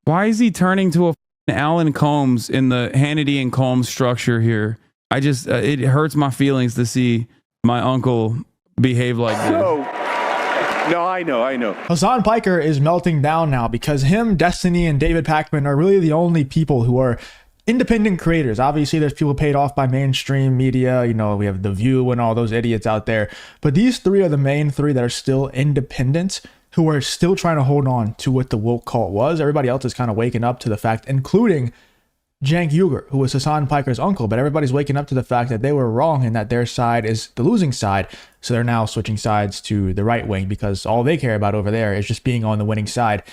Why is he turning to a Alan Combs in the Hannity and Combs structure here? I just, it hurts my feelings to see my uncle behave like this. No, I know. Hasan Piker is melting down now because him, Destiny, and David Pakman are really the only people who are independent creators. Obviously, there's people paid off by mainstream media. You know, we have The View and all those idiots out there. But these three are the main three that are still independent, who are still trying to hold on to what the woke cult was. Everybody else is kind of waking up to the fact, including Cenk Uygur, who was Hasan Piker's uncle, but everybody's waking up to the fact that they were wrong and that their side is the losing side. So they're now switching sides to the right wing because all they care about over there is just being on the winning side.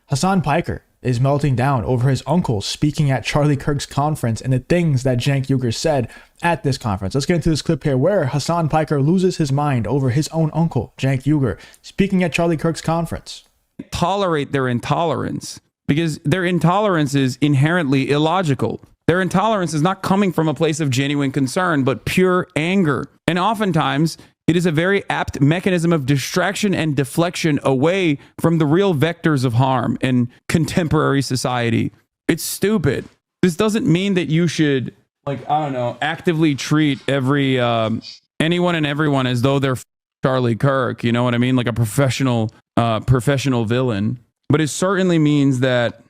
Hasan Piker is melting down over his uncle speaking at Charlie Kirk's conference and the things that Cenk Uygur said at this conference. Let's get into this clip here where Hasan Piker loses his mind over his own uncle, Cenk Uygur, speaking at Charlie Kirk's conference. Tolerate their intolerance, because their intolerance is inherently illogical. Their intolerance is not coming from a place of genuine concern, but pure anger. And oftentimes, it is a very apt mechanism of distraction and deflection away from the real vectors of harm in contemporary society. It's stupid. This doesn't mean that you should, like, I don't know, actively treat every anyone and everyone as though they're Charlie Kirk. You know what I mean? Like a professional villain. But it certainly means that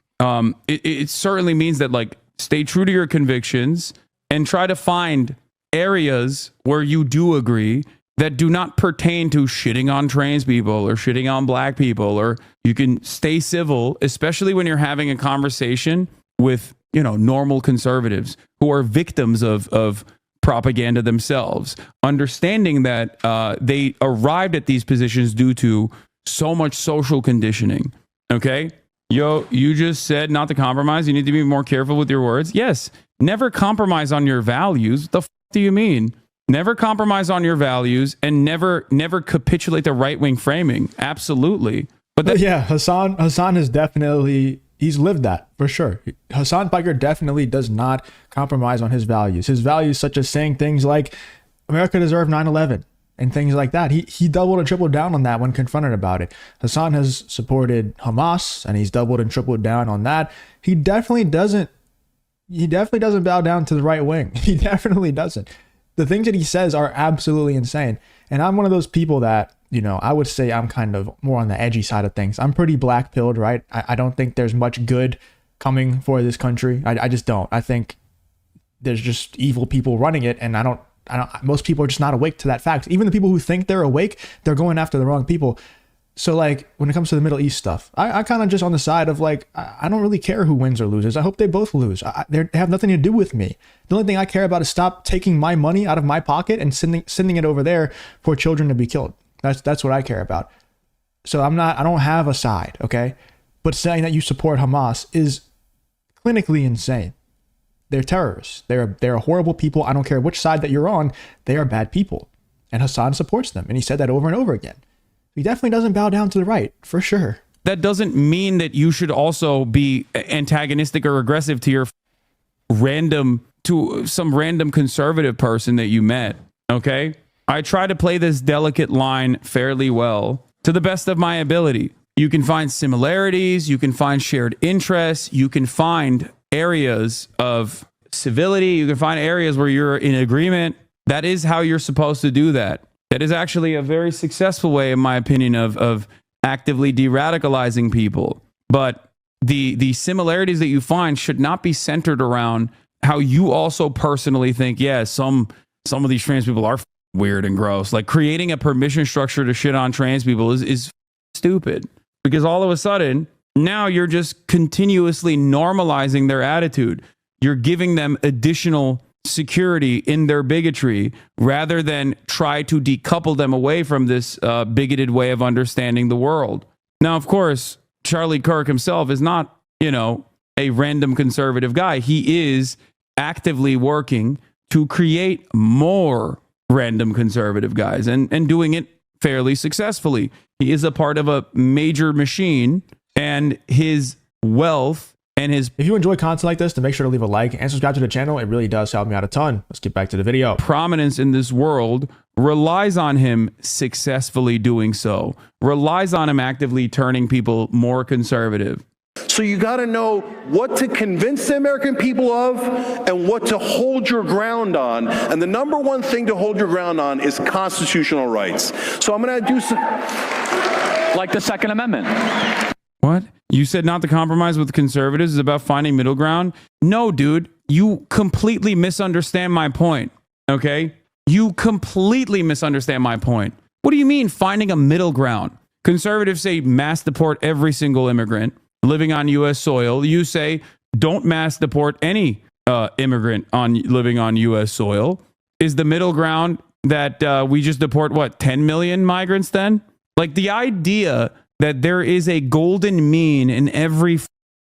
it certainly means that, like, stay true to your convictions and try to find areas where you do agree that do not pertain to shitting on trans people or shitting on black people. Or you can stay civil, especially when you're having a conversation with, you know, normal conservatives who are victims of propaganda themselves, understanding that they arrived at these positions due to so much social conditioning. Okay. Yo, you just said not to compromise. You need to be more careful with your words. Yes. Never compromise on your values. The f do you mean? Never compromise on your values and never capitulate the right-wing framing. Absolutely. But yeah, Hasan has definitely, he's lived that for sure. Hasan Piker definitely does not compromise on his values. His values, such as saying things like America deserved 9/11. And things like that. He doubled and tripled down on that when confronted about it. Hasan has supported Hamas and he's doubled and tripled down on that. He definitely doesn't bow down to the right wing. He definitely doesn't. The things that he says are absolutely insane. And I'm one of those people that, you know, I would say I'm kind of more on the edgy side of things. I'm pretty black-pilled, right? I don't think there's much good coming for this country. I just don't. I think there's just evil people running it, and most people are just not awake to that fact. Even the people who think they're awake, they're going after the wrong people. So, like, when it comes to the Middle East stuff, I kind of just on the side of, like, I don't really care who wins or loses. I hope they both lose. They have nothing to do with me. The only thing I care about is stop taking my money out of my pocket and sending it over there for children to be killed. That's what I care about. So I don't have a side, okay? But saying that you support Hamas is clinically insane. They're terrorists. They're horrible people. I don't care which side that you're on. They are bad people. And Hasan supports them. And he said that over and over again. He definitely doesn't bow down to the right, for sure. That doesn't mean that you should also be antagonistic or aggressive to some random conservative person that you met. Okay? I try to play this delicate line fairly well to the best of my ability. You can find similarities. You can find shared interests. You can find areas of civility. You can find areas where you're in agreement. That is how you're supposed to do that. That is actually a very successful way, in my opinion, of actively de-radicalizing people. But the similarities that you find should not be centered around how you also personally think, yeah, some of these trans people are weird and gross. Like, creating a permission structure to shit on trans people is stupid, because all of a sudden now you're just continuously normalizing their attitude. You're giving them additional security in their bigotry rather than try to decouple them away from this bigoted way of understanding the world. Now, of course, Charlie Kirk himself is not, you know, a random conservative guy. He is actively working to create more random conservative guys and doing it fairly successfully. He is a part of a major machine, and his wealth and his... If you enjoy content like this, then make sure to leave a like and subscribe to the channel. It really does help me out a ton. Let's get back to the video. Prominence in this world relies on him successfully doing so, relies on him actively turning people more conservative. So you got to know what to convince the American people of and what to hold your ground on. And the number one thing to hold your ground on is constitutional rights. So I'm going to do some... Like the Second Amendment. What? You said not to compromise with conservatives is about finding middle ground? No, dude. You completely misunderstand my point, okay? You completely misunderstand my point. What do you mean finding a middle ground? Conservatives say mass deport every single immigrant living on U.S. soil. You say don't mass deport any immigrant living on U.S. soil. Is the middle ground that we just deport, what, 10 million migrants then? Like, the idea that there is a golden mean in every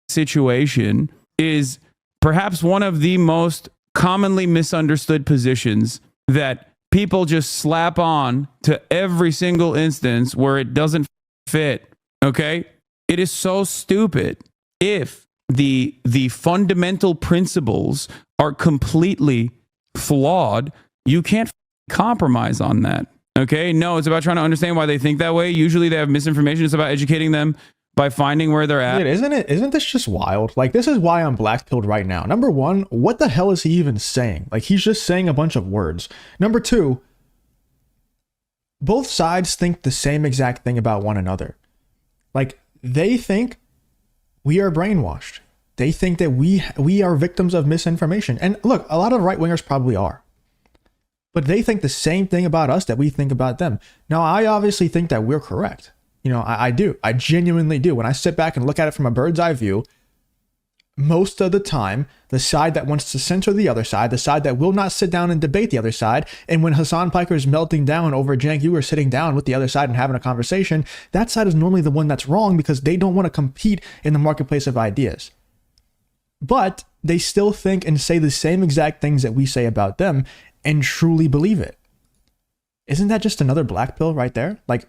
situation is perhaps one of the most commonly misunderstood positions that people just slap on to every single instance where it doesn't fit. Okay? It is so stupid. If the fundamental principles are completely flawed, you can't compromise on that. Okay? No, it's about trying to understand why they think that way. Usually they have misinformation. It's about educating them by finding where they're at. Isn't this just wild? Like, this is why I'm black-pilled right now. Number one, what the hell is he even saying? Like, he's just saying a bunch of words. Number two, both sides think the same exact thing about one another. Like, they think we are brainwashed. They think that we are victims of misinformation. And look, a lot of right-wingers probably are. But they think the same thing about us that we think about them. Now, I obviously think that we're correct. You know, I do. I genuinely do. When I sit back and look at it from a bird's eye view, most of the time, the side that wants to censor the other side, the side that will not sit down and debate the other side, and when Hasan Piker is melting down over Cenk Uygur sitting down with the other side and having a conversation, that side is normally the one that's wrong because they don't want to compete in the marketplace of ideas. But they still think and say the same exact things that we say about them and truly believe it. Isn't that just another black pill right there? Like,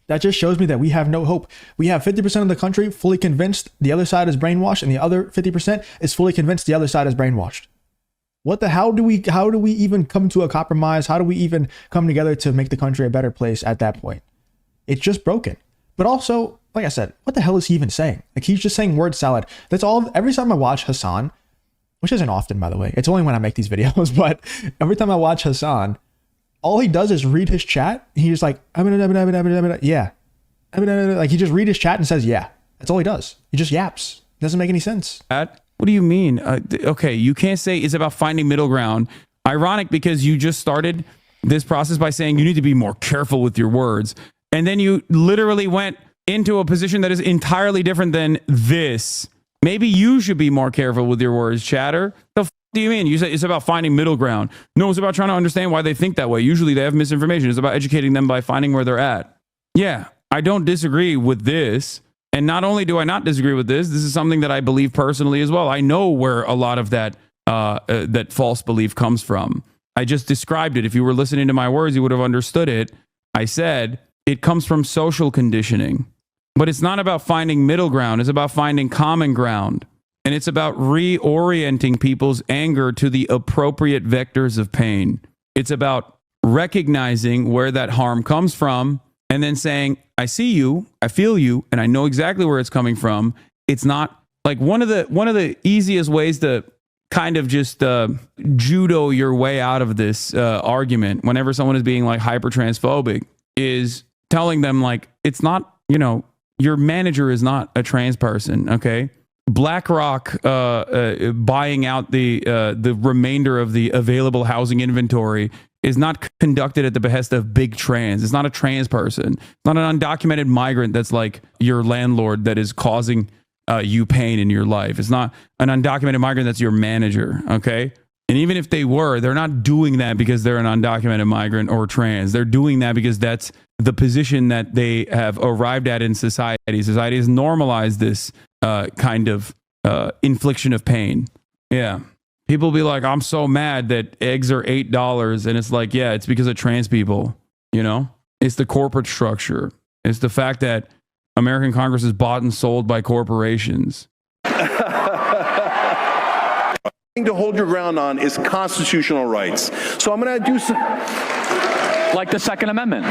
that just shows me that we have no hope. We have 50% of the country fully convinced the other side is brainwashed, and the other 50% is fully convinced the other side is brainwashed. How do we even come to a compromise? How do we even come together to make the country a better place at that point? It's just broken. But also, like I said, what the hell is he even saying? Like, he's just saying word salad. That's all. Every time I watch Hasan, which isn't often, by the way, it's only when I make these videos, but every time I watch Hasan, all he does is read his chat. He's like, yeah. Like, he just read his chat and says, yeah. That's all he does. He just yaps. It doesn't make any sense. What do you mean? Okay, you can't say it's about finding middle ground. Ironic, because you just started this process by saying you need to be more careful with your words. And then you literally went into a position that is entirely different than this. Maybe you should be more careful with your words, chatter. The f do you mean? You said it's about finding middle ground. No, it's about trying to understand why they think that way. Usually they have misinformation. It's about educating them by finding where they're at. Yeah, I don't disagree with this. And not only do I not disagree with this is something that I believe personally as well. I know where a lot of that that false belief comes from. I just described it. If you were listening to my words, you would have understood it. I said it comes from social conditioning. But it's not about finding middle ground. It's about finding common ground. And it's about reorienting people's anger to the appropriate vectors of pain. It's about recognizing where that harm comes from and then saying, I see you, I feel you, and I know exactly where it's coming from. It's not like one of the easiest ways to kind of just judo your way out of this argument whenever someone is being like hyper transphobic is telling them, like, it's not, you know, your manager is not a trans person, okay? BlackRock buying out the remainder of the available housing inventory is not conducted at the behest of big trans. It's not a trans person. It's not an undocumented migrant that's like your landlord that is causing you pain in your life. It's not an undocumented migrant that's your manager, okay? And even if they were, they're not doing that because they're an undocumented migrant or trans. They're doing that because that's the position that they have arrived at in society. Society has normalized this kind of infliction of pain. Yeah. People be like, I'm so mad that eggs are $8. And it's like, yeah, it's because of trans people. You know, it's the corporate structure. It's the fact that American Congress is bought and sold by corporations. To hold your ground on is constitutional rights. So I'm going to do some... Like the Second Amendment.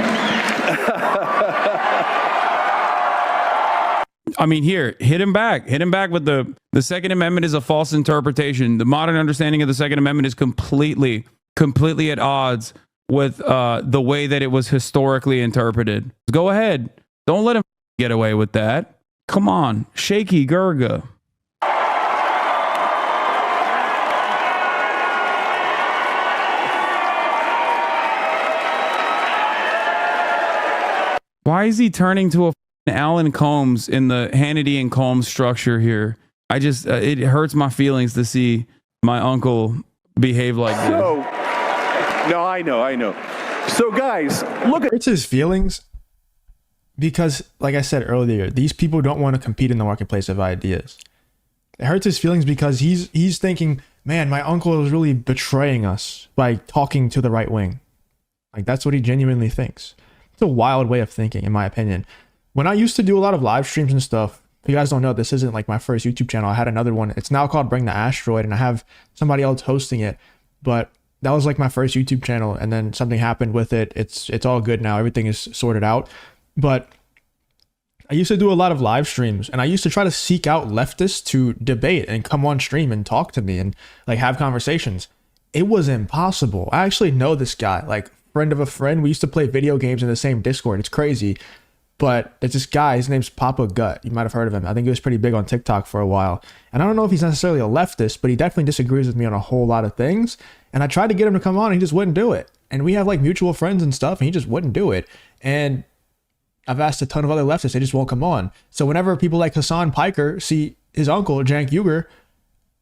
I mean, here, hit him back. Hit him back with the Second Amendment is a false interpretation. The modern understanding of the Second Amendment is completely at odds with the way that it was historically interpreted. Go ahead. Don't let him get away with that. Come on. Shaky Gurga. Why is he turning to a Alan Combs in the Hannity and Combs structure here? I just, it hurts my feelings to see my uncle behave like this. So, no, I know. So guys, look at Hurts his feelings because, like I said earlier, these people don't want to compete in the marketplace of ideas. It hurts his feelings because he's thinking, man, my uncle is really betraying us by talking to the right wing. Like, that's what he genuinely thinks. It's a wild way of thinking, in my opinion. When I used to do a lot of live streams and stuff, if you guys don't know, this isn't like my first YouTube channel. I had another one. It's now called Bring the Asteroid, and I have somebody else hosting it. But that was like my first YouTube channel, and then something happened with it. It's all good now. Everything is sorted out. But I used to do a lot of live streams, and I used to try to seek out leftists to debate and come on stream and talk to me and like have conversations. It was impossible. I actually know this guy, like friend of a friend. We used to play video games in the same Discord. It's crazy. But it's this guy, his name's Papa Gut. You might have heard of him. I think he was pretty big on TikTok for a while. And I don't know if he's necessarily a leftist, but he definitely disagrees with me on a whole lot of things. And I tried to get him to come on and he just wouldn't do it. And we have like mutual friends and stuff, and he just wouldn't do it. And I've asked a ton of other leftists, they just won't come on. So whenever people like Hasan Piker see his uncle, Cenk Uygur,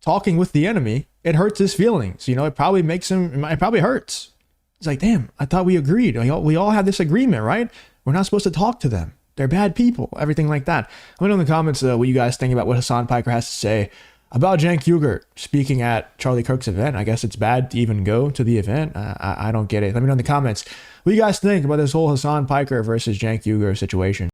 talking with the enemy, it hurts his feelings. You know, it probably makes him, it probably hurts. It's like, damn, I thought we agreed. We all had this agreement, right? We're not supposed to talk to them. They're bad people, everything like that. Let me know in the comments what you guys think about what Hasan Piker has to say about Cenk Uygur speaking at Charlie Kirk's event. I guess it's bad to even go to the event. I don't get it. Let me know in the comments what you guys think about this whole Hasan Piker versus Cenk Uygur situation.